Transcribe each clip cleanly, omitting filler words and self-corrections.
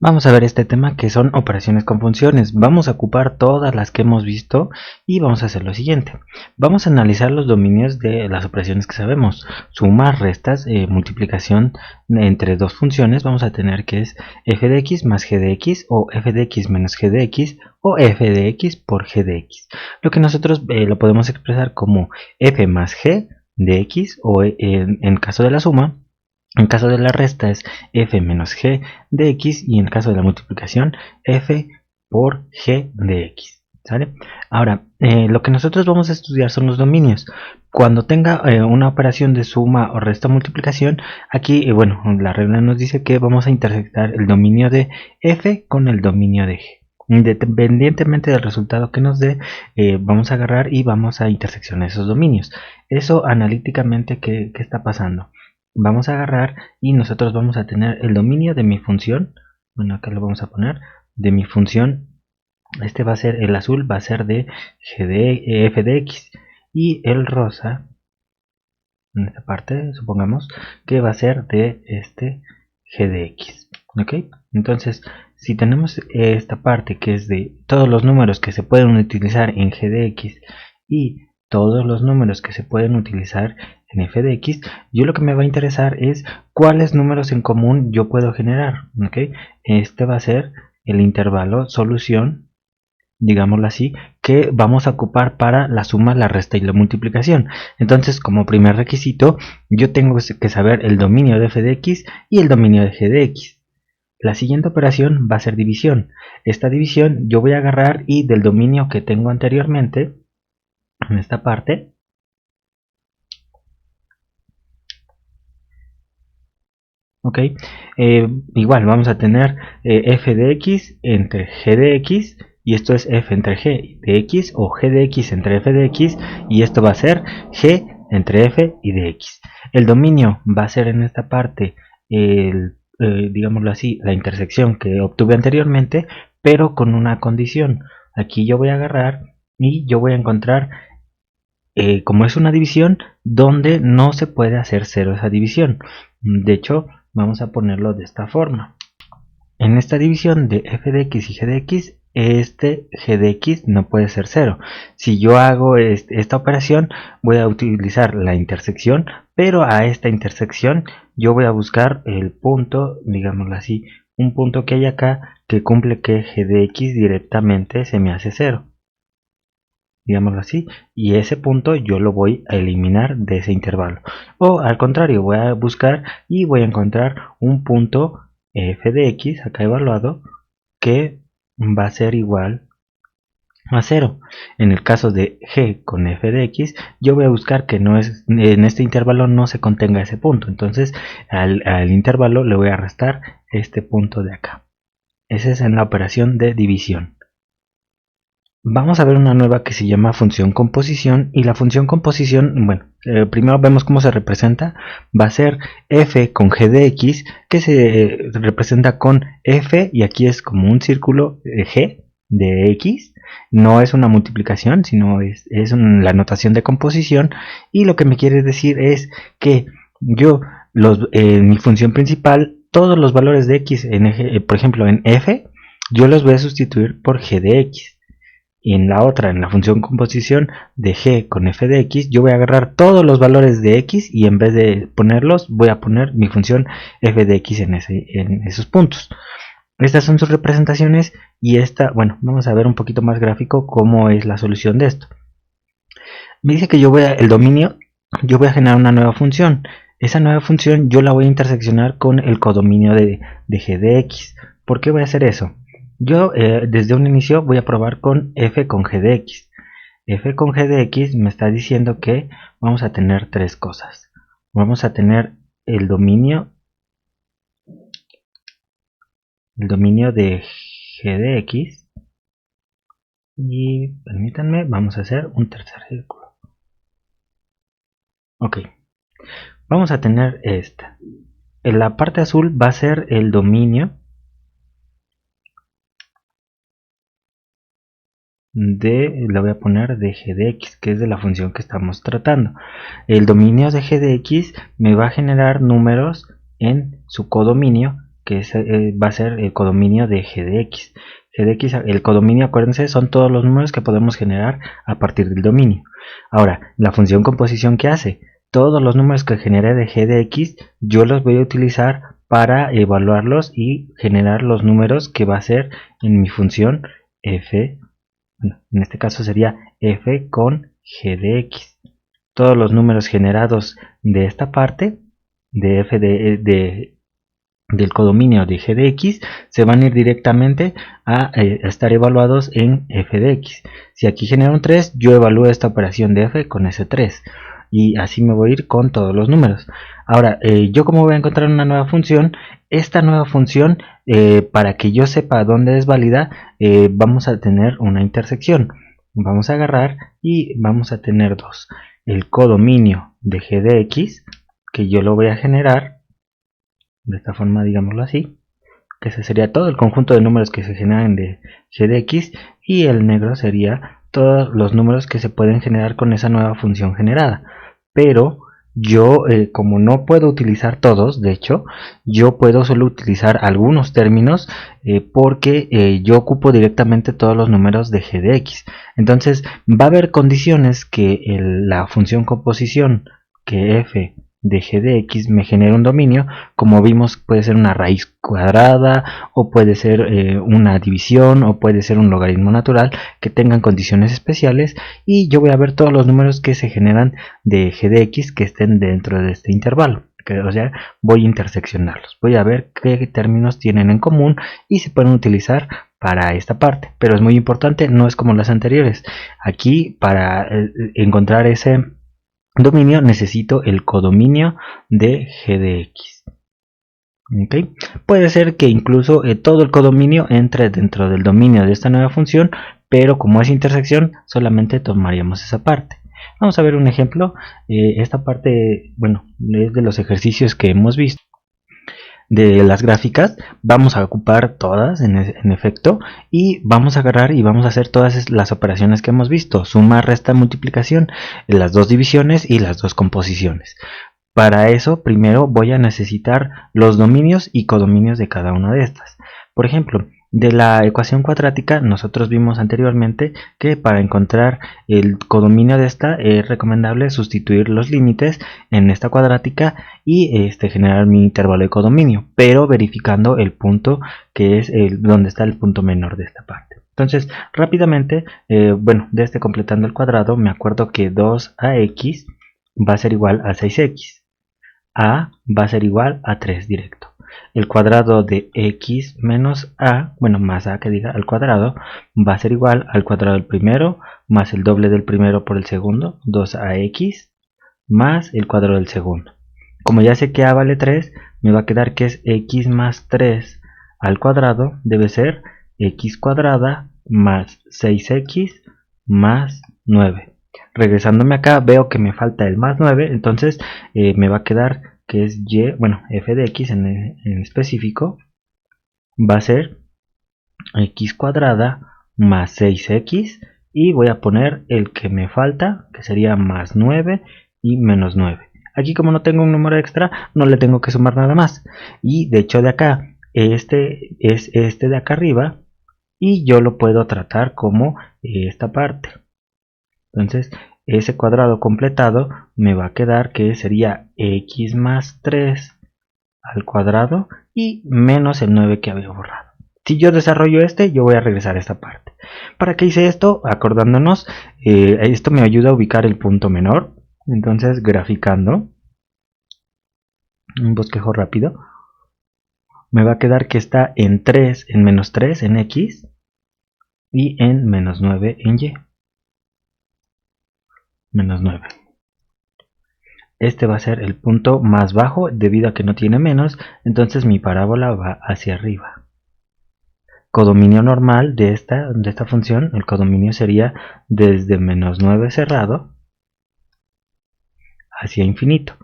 Vamos a ver este tema que son operaciones con funciones. Vamos a ocupar todas las que hemos visto y vamos a hacer lo siguiente. Vamos a analizar los dominios de las operaciones que sabemos. Sumas, restas, multiplicación entre dos funciones. Vamos a tener que es f de x más g de x o f de x menos g de x o f de x por g de x. Lo que nosotros lo podemos expresar como f más g de x o en caso de la suma. En caso de la resta es f menos g de x y en caso de la multiplicación f por g de x. ¿Sale? Ahora, lo que nosotros vamos a estudiar son los dominios. Cuando tenga una operación de suma o resta multiplicación, aquí, bueno, la regla nos dice que vamos a intersectar el dominio de f con el dominio de g. Independientemente del resultado que nos dé, vamos a agarrar y vamos a interseccionar esos dominios. Eso analíticamente, ¿qué está pasando? Vamos a agarrar y nosotros vamos a tener el dominio de mi función. Bueno, acá lo vamos a poner de mi función. Este va a ser el azul, va a ser de f de x y el rosa en esta parte supongamos que va a ser de este g de x. ¿Ok? Entonces, si tenemos esta parte que es de todos los números que se pueden utilizar en g de x y todos los números que se pueden utilizar en f de x, yo lo que me va a interesar es cuáles números en común yo puedo generar. ¿Ok? Este va a ser el intervalo solución, digámoslo así, que vamos a ocupar para la suma, la resta y la multiplicación. Entonces, como primer requisito, yo tengo que saber el dominio de f de x y el dominio de g de x. La siguiente operación va a ser división. Esta división yo voy a agarrar y del dominio que tengo anteriormente, en esta parte, ok, igual vamos a tener f de x entre g de x, y esto es f entre g de x o g de x entre f de x, y esto va a ser g entre f y de x. El dominio va a ser en esta parte, digámoslo así, la intersección que obtuve anteriormente, pero con una condición. Aquí yo voy a agarrar y yo voy a encontrar, como es una división, donde no se puede hacer cero esa división. De hecho, vamos a ponerlo de esta forma. En esta división de f de x y g de x, este g de x no puede ser 0. Si yo hago esta operación, voy a utilizar la intersección, pero a esta intersección yo voy a buscar el punto, digámoslo así, un punto que hay acá que cumple que g de x directamente se me hace 0. Digámoslo así, y ese punto yo lo voy a eliminar de ese intervalo. O al contrario, voy a buscar y voy a encontrar un punto f de x acá evaluado que va a ser igual a 0. En el caso de g con f de x, yo voy a buscar que no es, en este intervalo no se contenga ese punto. Entonces al intervalo le voy a restar este punto de acá. Esa es en la operación de división. Vamos a ver una nueva que se llama función composición, y la función composición, bueno, primero vemos cómo se representa. Va a ser f con g de x, que se representa con f, y aquí es como un círculo g de x. No es una multiplicación, sino es la notación de composición, y lo que me quiere decir es que yo, mi función principal, todos los valores de x, por ejemplo en f, yo los voy a sustituir por g de x. Y en la otra, en la función composición de g con f de x, yo voy a agarrar todos los valores de x y en vez de ponerlos, voy a poner mi función f de x en esos puntos. Estas son sus representaciones, y esta, bueno, vamos a ver un poquito más gráfico cómo es la solución de esto. Me dice que el dominio, yo voy a generar una nueva función. Esa nueva función yo la voy a interseccionar con el codominio de g de x. ¿Por qué voy a hacer eso? Yo desde un inicio voy a probar con f con g de x. F con g de x me está diciendo que vamos a tener tres cosas. Vamos a tener el dominio de g de x, y permítanme, vamos a hacer un tercer círculo. Ok, vamos a tener esta. En la parte azul va a ser el dominio le voy a poner de g de x, que es de la función que estamos tratando. El dominio de g de x me va a generar números en su codominio que va a ser el codominio de g de x. G de x, el codominio, acuérdense, son todos los números que podemos generar a partir del dominio. Ahora, la función composición, ¿qué hace? Todos los números que genere de g de x, yo los voy a utilizar para evaluarlos y generar los números que va a ser en mi función f. Bueno, en este caso sería f con g de x. Todos los números generados de esta parte, de f del codominio de g de x, se van a ir directamente a estar evaluados en f de x. Si aquí genera un 3, yo evalúo esta operación de f con ese 3. Y así me voy a ir con todos los números. Ahora, yo como voy a encontrar una nueva función, esta nueva función, para que yo sepa dónde es válida, vamos a tener una intersección. Vamos a agarrar y vamos a tener dos. El codominio de g de x, que yo lo voy a generar de esta forma, digámoslo así, que ese sería todo el conjunto de números que se generan de g de x, y el negro sería todos los números que se pueden generar con esa nueva función generada. Pero yo, como no puedo utilizar todos, de hecho, yo puedo solo utilizar algunos términos, porque yo ocupo directamente todos los números de g de x. Entonces va a haber condiciones que la función composición, que f de g de x me genera un dominio, como vimos, puede ser una raíz cuadrada, o puede ser una división, o puede ser un logaritmo natural, que tengan condiciones especiales, y yo voy a ver todos los números que se generan de g de x que estén dentro de este intervalo. O sea, voy a interseccionarlos, voy a ver qué términos tienen en común y se pueden utilizar para esta parte. Pero es muy importante, no es como las anteriores. Aquí, para encontrar ese dominio, necesito el codominio de g de x. ¿Okay? Puede ser que incluso todo el codominio entre dentro del dominio de esta nueva función, pero como es intersección, solamente tomaríamos esa parte. Vamos a ver un ejemplo. Esta parte, bueno, es de los ejercicios que hemos visto. De las gráficas, vamos a ocupar todas en efecto, y vamos a agarrar y vamos a hacer todas las operaciones que hemos visto: suma, resta, multiplicación, las dos divisiones y las dos composiciones. Para eso, primero voy a necesitar los dominios y codominios de cada una de estas. Por ejemplo, de la ecuación cuadrática, nosotros vimos anteriormente que para encontrar el codominio de esta es recomendable sustituir los límites en esta cuadrática y generar mi intervalo de codominio, pero verificando el punto que es donde está el punto menor de esta parte. Entonces, rápidamente, bueno, de completando el cuadrado, me acuerdo que 2ax va a ser igual a 6x. A va a ser igual a 3 directo. El cuadrado de x menos a, bueno, más a que diga, al cuadrado, va a ser igual al cuadrado del primero más el doble del primero por el segundo, 2ax, más el cuadrado del segundo. Como ya sé que a vale 3, me va a quedar que es x más 3 al cuadrado, debe ser x cuadrada más 6x más 9. Regresándome acá, veo que me falta el más 9, entonces me va a quedar que es y, bueno, f de x en específico, va a ser x cuadrada más 6x, y voy a poner el que me falta, que sería más 9 y menos 9. Aquí, como no tengo un número extra, no le tengo que sumar nada más. Y de hecho de acá, este es este de acá arriba, y yo lo puedo tratar como esta parte. Entonces, ese cuadrado completado me va a quedar que sería x más 3 al cuadrado y menos el 9 que había borrado. Si yo desarrollo yo voy a regresar a esta parte. ¿Para qué hice esto? Acordándonos, esto me ayuda a ubicar el punto menor. Entonces, graficando, un bosquejo rápido, me va a quedar que está en 3, en menos 3 en x, y en menos 9 en y. Menos 9. Este va a ser el punto más bajo debido a que no tiene menos, entonces mi parábola va hacia arriba. Codominio normal de esta función, el codominio sería desde menos 9 cerrado hacia infinito.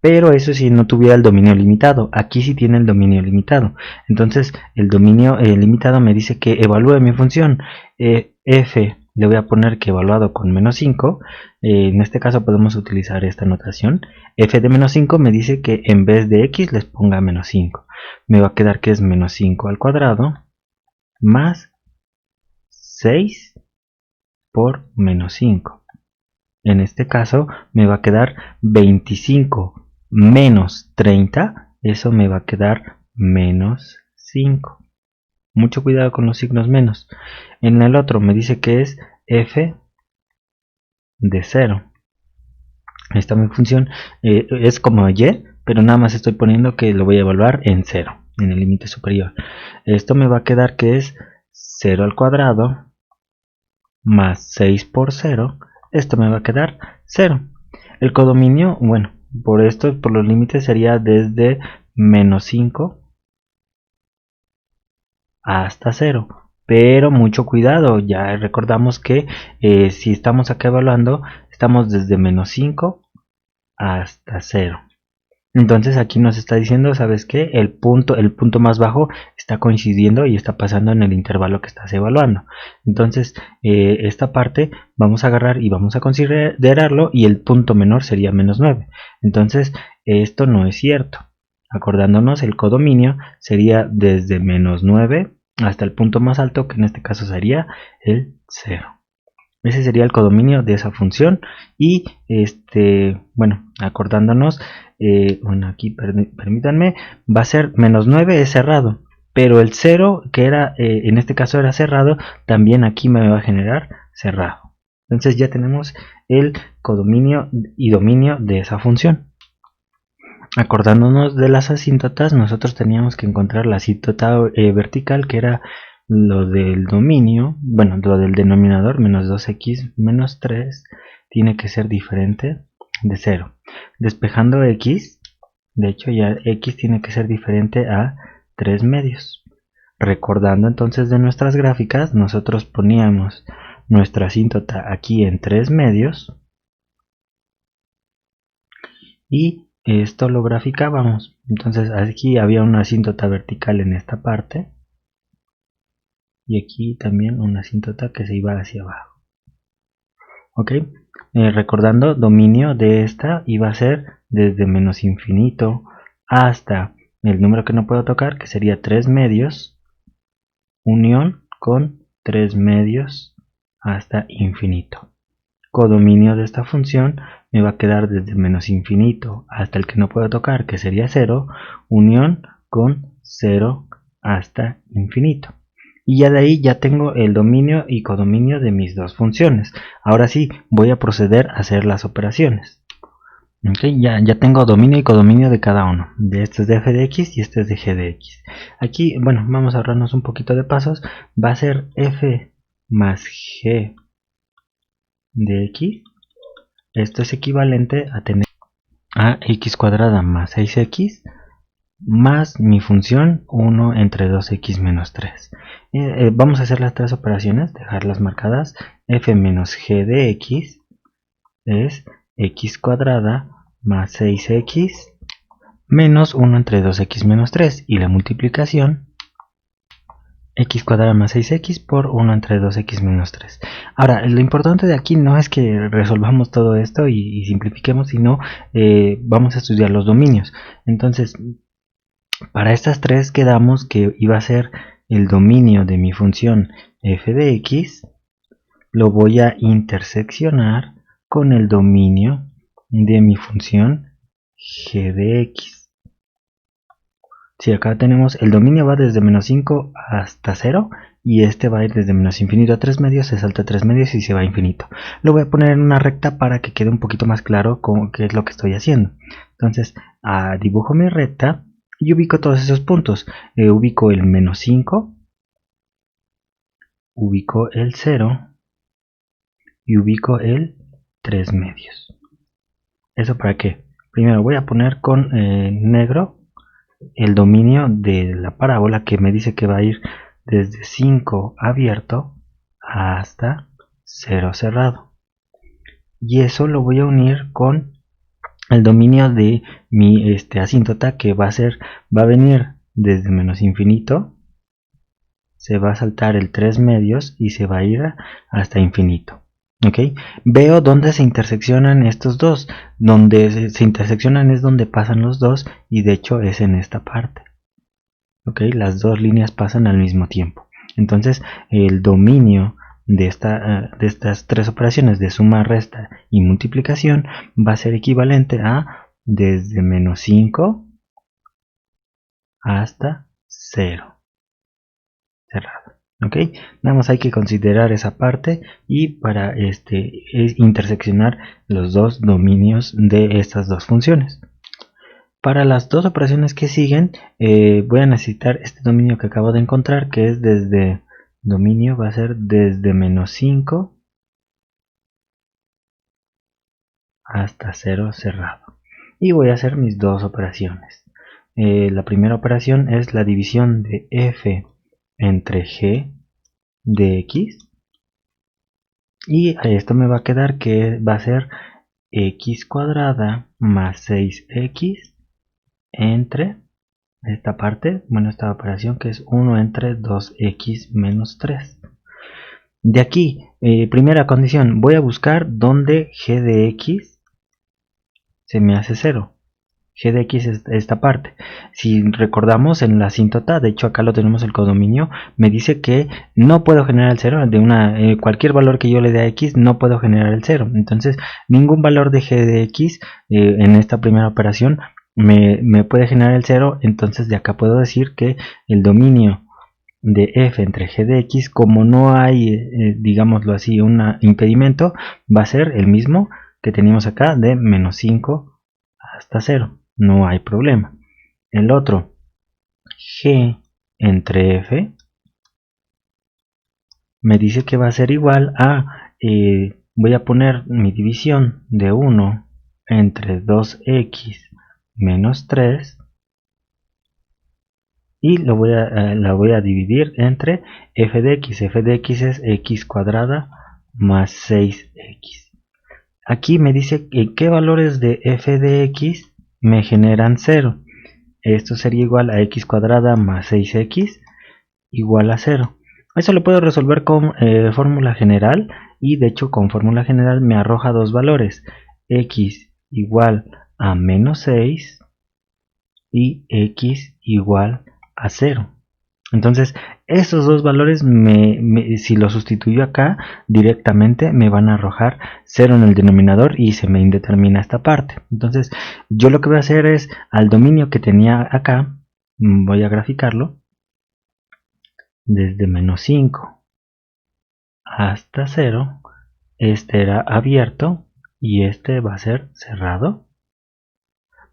Pero eso si no tuviera el dominio limitado. Aquí sí tiene el dominio limitado. Entonces el dominio limitado me dice que evalúe mi función f le voy a poner que evaluado con menos 5, en este caso podemos utilizar esta notación. F de menos 5 me dice que en vez de x les ponga menos 5. Me va a quedar que es menos 5 al cuadrado más 6 por menos 5. En este caso me va a quedar 25 menos 30, eso me va a quedar menos 5. Mucho cuidado con los signos menos. En el otro me dice que es f de 0. Esta mi función es como y, pero nada más estoy poniendo que lo voy a evaluar en 0, en el límite superior. Esto me va a quedar que es 0 al cuadrado más 6 por 0. Esto me va a quedar 0. El codominio, bueno, por esto, por los límites sería desde menos 5 hasta 0. Pero mucho cuidado, ya recordamos que si estamos acá evaluando, estamos desde menos 5 hasta 0. Entonces aquí nos está diciendo, ¿sabes qué? El punto más bajo está coincidiendo y está pasando en el intervalo que estás evaluando. Entonces esta parte vamos a agarrar y vamos a considerarlo y el punto menor sería menos 9. Entonces esto no es cierto. Acordándonos, el codominio sería desde menos 9 hasta el punto más alto, que en este caso sería el 0. Ese sería el codominio de esa función. Y bueno, acordándonos, bueno, aquí permítanme, va a ser menos 9 es cerrado, pero el 0 que era en este caso era cerrado, también aquí me va a generar cerrado. Entonces ya tenemos el codominio y dominio de esa función. Acordándonos de las asíntotas, nosotros teníamos que encontrar la asíntota vertical, que era lo del dominio, bueno, lo del denominador, menos 2x menos 3, tiene que ser diferente de 0. Despejando x, de hecho ya x tiene que ser diferente a 3 medios. Recordando entonces de nuestras gráficas, nosotros poníamos nuestra asíntota aquí en 3 medios y esto lo graficábamos. Entonces aquí había una asíntota vertical en esta parte y aquí también una asíntota que se iba hacia abajo. Ok, recordando, dominio de esta iba a ser desde menos infinito hasta el número que no puedo tocar, que sería 3 medios, unión con 3 medios hasta infinito. Codominio de esta función me va a quedar desde menos infinito hasta el que no puedo tocar, que sería 0, unión con 0 hasta infinito. Y ya de ahí ya tengo el dominio y codominio de mis dos funciones. Ahora sí, voy a proceder a hacer las operaciones. Okay, ya tengo dominio y codominio de cada uno. De este es de f de x y este es de g de x. Aquí, bueno, vamos a ahorrarnos un poquito de pasos. Va a ser f más g de x. Esto es equivalente a tener a x cuadrada más 6x más mi función 1 entre 2x menos 3. Vamos a hacer las tres operaciones, dejarlas marcadas. F menos g de x es x cuadrada más 6x menos 1 entre 2x menos 3, y la multiplicación x cuadrada más 6x por 1 entre 2x menos 3. Ahora, lo importante de aquí no es que resolvamos todo esto y simplifiquemos, sino vamos a estudiar los dominios. Entonces, para estas tres quedamos que iba a ser el dominio de mi función f de x, lo voy a interseccionar con el dominio de mi función g de x. Si acá tenemos, el dominio va desde menos 5 hasta 0 y este va a ir desde menos infinito a 3 medios, se salta 3 medios y se va a infinito. Lo voy a poner en una recta para que quede un poquito más claro qué es lo que estoy haciendo. Entonces, dibujo mi recta y ubico todos esos puntos. Ubico el menos 5, ubico el 0 y ubico el 3 medios. ¿Eso para qué? Primero voy a poner con negro el dominio de la parábola, que me dice que va a ir desde 5 abierto hasta 0 cerrado. Y eso lo voy a unir con el dominio de mi asíntota, que va a venir desde menos infinito se va a saltar el 3 medios y se va a ir hasta infinito. ¿Ok? Veo dónde se interseccionan estos dos. Donde se interseccionan es donde pasan los dos, y de hecho es en esta parte. ¿Ok? Las dos líneas pasan al mismo tiempo. Entonces el dominio de estas tres operaciones de suma, resta y multiplicación va a ser equivalente a desde menos 5 hasta 0. Cerrado. ¿Ok? Nada más hay que considerar esa parte y para interseccionar los dos dominios de estas dos funciones. Para las dos operaciones que siguen, voy a necesitar este dominio que acabo de encontrar, que es desde dominio, va a ser desde menos 5 hasta 0 cerrado. Y voy a hacer mis dos operaciones. La primera operación es la división de f entre g de x. Y esto me va a quedar que va a ser x cuadrada más 6x entre esta parte, bueno, esta operación que es 1 entre 2x menos 3. De aquí, primera condición, voy a buscar donde g de x se me hace 0. G de x es esta parte. Si recordamos en la asíntota, de hecho acá lo tenemos el codominio, me dice que no puedo generar el 0, de cualquier valor que yo le dé a x no puedo generar el 0. Entonces ningún valor de g de x en esta primera operación me puede generar el 0. Entonces de acá puedo decir que el dominio de f entre g de x, como no hay, digámoslo así, un impedimento, va a ser el mismo que teníamos acá de menos 5 hasta 0. No hay problema. El otro, g entre f, me dice que va a ser igual a, voy a poner mi división de 1 entre 2x menos 3 y la voy a dividir entre f de x. F de x es x cuadrada más 6x. Aquí me dice qué valores de f de x me generan 0. Esto sería igual a x cuadrada más 6x igual a 0. Eso lo puedo resolver con fórmula general, y de hecho con fórmula general me arroja dos valores, x igual a menos 6 y x igual a 0. Entonces estos dos valores, si los sustituyo acá, directamente me van a arrojar 0 en el denominador y se me indetermina esta parte. Entonces yo lo que voy a hacer es, al dominio que tenía acá, voy a graficarlo desde menos 5 hasta 0. Este era abierto y este va a ser cerrado.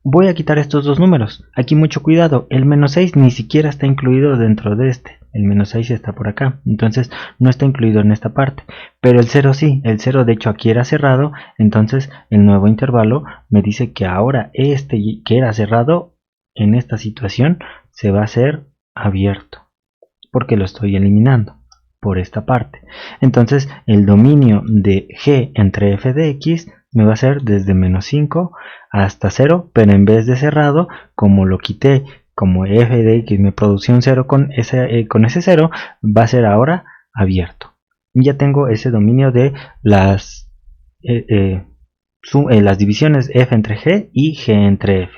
Voy a quitar estos dos números. Aquí mucho cuidado, el menos 6 ni siquiera está incluido dentro de este. El menos 6 está por acá, entonces no está incluido en esta parte. Pero el 0 sí, el 0 de hecho aquí era cerrado, entonces el nuevo intervalo me dice que ahora este que era cerrado, en esta situación se va a hacer abierto, porque lo estoy eliminando por esta parte. Entonces el dominio de g entre f de x me va a ser desde menos 5 hasta 0, pero en vez de cerrado, como lo quité, como f de x me produció un 0 con ese 0, va a ser ahora abierto. Ya tengo ese dominio de las divisiones f entre g y g entre f.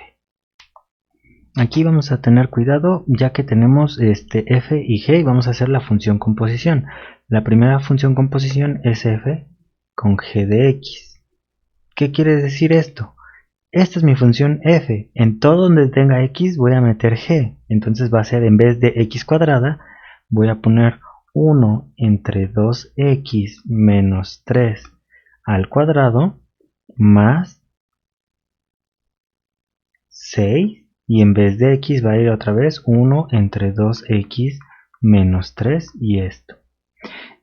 Aquí vamos a tener cuidado, ya que tenemos f y g, y vamos a hacer la función composición. La primera función composición es f con g de x. ¿Qué quiere decir esto? Esta es mi función f. En todo donde tenga x voy a meter g. Entonces va a ser, en vez de x cuadrada, voy a poner 1 entre 2x menos 3 al cuadrado más 6. Y en vez de x va a ir otra vez 1 entre 2x menos 3 y esto.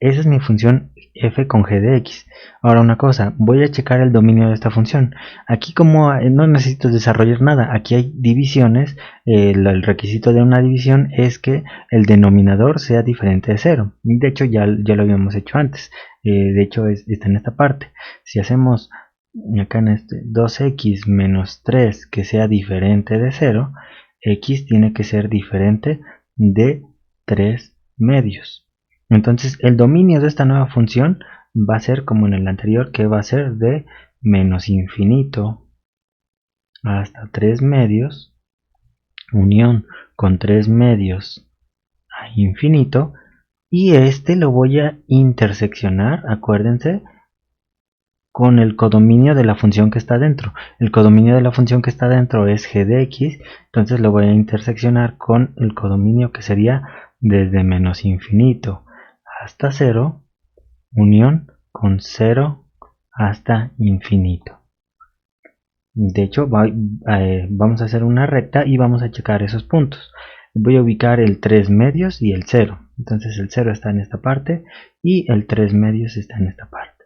Esa es mi función f con g de x. Ahora una cosa, voy a checar el dominio de esta función. Aquí como no necesito desarrollar nada, aquí hay divisiones. El requisito de una división es que el denominador sea diferente de 0. De hecho ya lo habíamos hecho antes. De hecho está en esta parte. Si hacemos acá en 2x menos 3 que sea diferente de 0, x tiene que ser diferente de 3 medios. Entonces el dominio de esta nueva función va a ser como en el anterior, que va a ser de menos infinito hasta 3 medios, unión con 3 medios a infinito, y este lo voy a interseccionar, acuérdense, con el codominio de la función que está dentro. El codominio de la función que está dentro es g de x, entonces lo voy a interseccionar con el codominio que sería desde menos infinito hasta 0, unión con 0 hasta infinito. De hecho, vamos a hacer una recta y vamos a checar esos puntos. Voy a ubicar el 3 medios y el 0. Entonces el 0 está en esta parte y el 3 medios está en esta parte.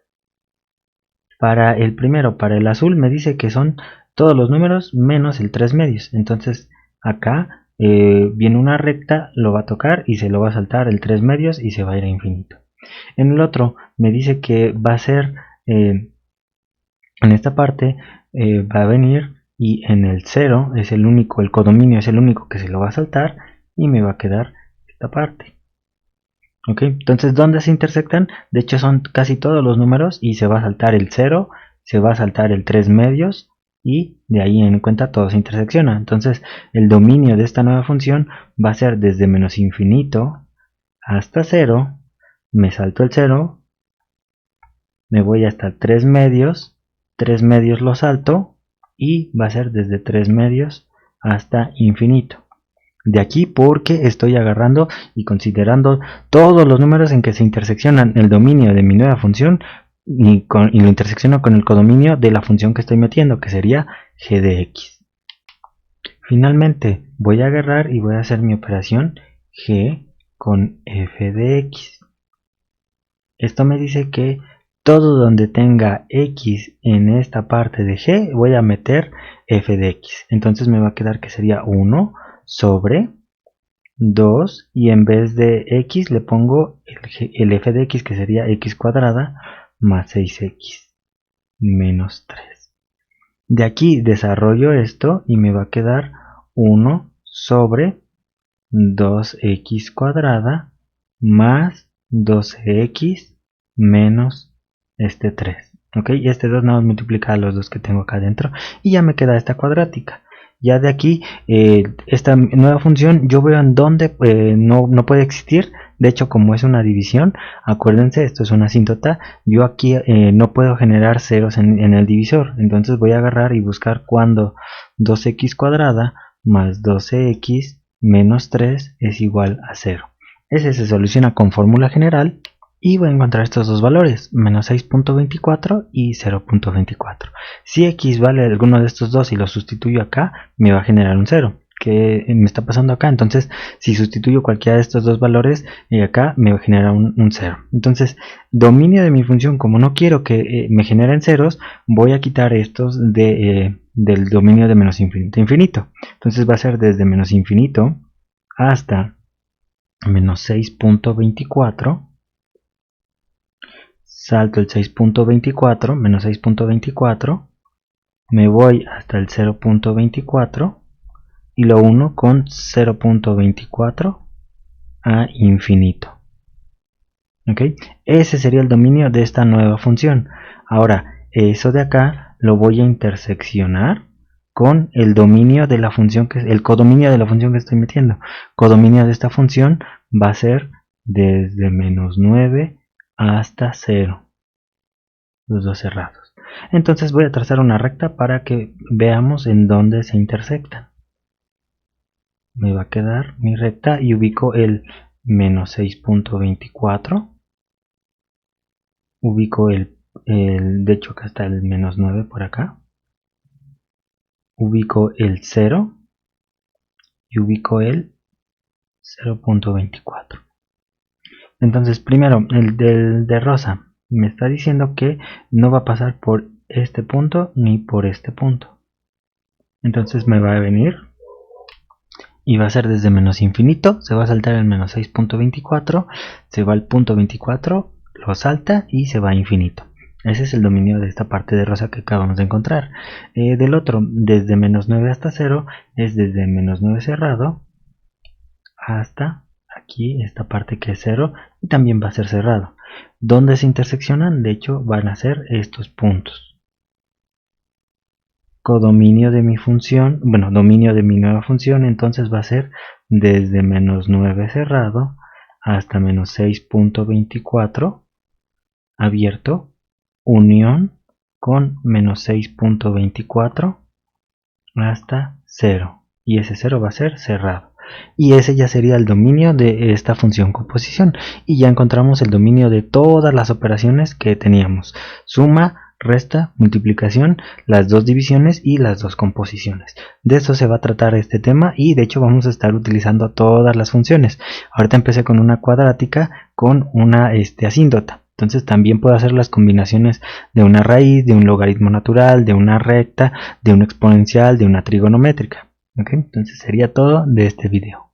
Para el primero, para el azul, me dice que son todos los números menos el 3 medios. Entonces acá viene una recta, lo va a tocar y se lo va a saltar el 3 medios y se va a ir a infinito. En el otro me dice que va a ser, en esta parte va a venir y en el 0 es el único, el codominio es el único que se lo va a saltar y me va a quedar esta parte. Ok, entonces ¿dónde se intersectan? De hecho son casi todos los números y se va a saltar el 0, se va a saltar el 3 medios y de ahí en cuenta todo se intersecciona. Entonces el dominio de esta nueva función va a ser desde menos infinito hasta 0, me salto el 0, me voy hasta 3 medios lo salto y va a ser desde 3 medios hasta infinito. De aquí porque estoy agarrando y considerando todos los números en que se interseccionan el dominio de mi nueva función y lo intersecciono con el codominio de la función que estoy metiendo, que sería g de x. Finalmente voy a agarrar y voy a hacer mi operación g con f de x. Esto me dice que todo donde tenga x en esta parte de g voy a meter f de x. Entonces me va a quedar que sería 1 sobre 2 y en vez de x le pongo el f de x, que sería x cuadrada más 6x menos 3. De aquí desarrollo esto y me va a quedar 1 sobre 2x cuadrada más 12x menos este 3. ¿Ok? Y este 2 nada más multiplica a los dos que tengo acá adentro y ya me queda esta cuadrática. Ya de aquí, esta nueva función, yo veo en dónde no puede existir. De hecho, como es una división, acuérdense, esto es una asíntota. Yo aquí no puedo generar ceros en el divisor. Entonces voy a agarrar y buscar cuando 2x cuadrada más 12x menos 3 es igual a 0. Ese se soluciona con fórmula general. Y voy a encontrar estos dos valores, menos 6.24 y 0.24. Si x vale alguno de estos dos y lo sustituyo acá, me va a generar un 0. ¿Qué me está pasando acá? Entonces, si sustituyo cualquiera de estos dos valores, acá me va a generar un 0. Entonces, dominio de mi función, como no quiero que me generen ceros, voy a quitar estos del dominio de menos infinito a infinito. Entonces va a ser desde menos infinito hasta menos 6.24. Salto el 6.24, menos 6.24, me voy hasta el 0.24 y lo uno con 0.24 a infinito. ¿Ok? Ese sería el dominio de esta nueva función. Ahora, eso de acá lo voy a interseccionar con el dominio de la función, el codominio de la función que estoy metiendo. Codominio de esta función va a ser desde menos 9 hasta 0, los dos cerrados. Entonces voy a trazar una recta para que veamos en dónde se intersectan. Me va a quedar mi recta y ubico el menos 6.24, ubico de hecho acá está el menos 9 por acá, ubico el 0 y ubico el 0.24. Entonces primero el de rosa me está diciendo que no va a pasar por este punto ni por este punto. Entonces me va a venir y va a ser desde menos infinito, se va a saltar el menos 6.24, se va al punto 24, lo salta y se va a infinito. Ese es el dominio de esta parte de rosa que acabamos de encontrar. Del otro, desde menos 9 hasta 0, es desde menos 9 cerrado hasta aquí esta parte que es 0 y también va a ser cerrado. ¿Dónde se interseccionan? De hecho van a ser estos puntos. Codominio de mi función, bueno, dominio de mi nueva función, entonces va a ser desde menos 9 cerrado hasta menos 6.24 abierto, unión con menos 6.24 hasta 0, y ese 0 va a ser cerrado. Y ese ya sería el dominio de esta función composición, y ya encontramos el dominio de todas las operaciones que teníamos: suma, resta, multiplicación, las dos divisiones y las dos composiciones. De eso se va a tratar este tema, y de hecho vamos a estar utilizando todas las funciones. Ahorita empecé con una cuadrática con una asíntota. Entonces también puedo hacer las combinaciones de una raíz, de un logaritmo natural, de una recta, de una exponencial, de una trigonométrica. ¿Okay? Entonces sería todo de este video.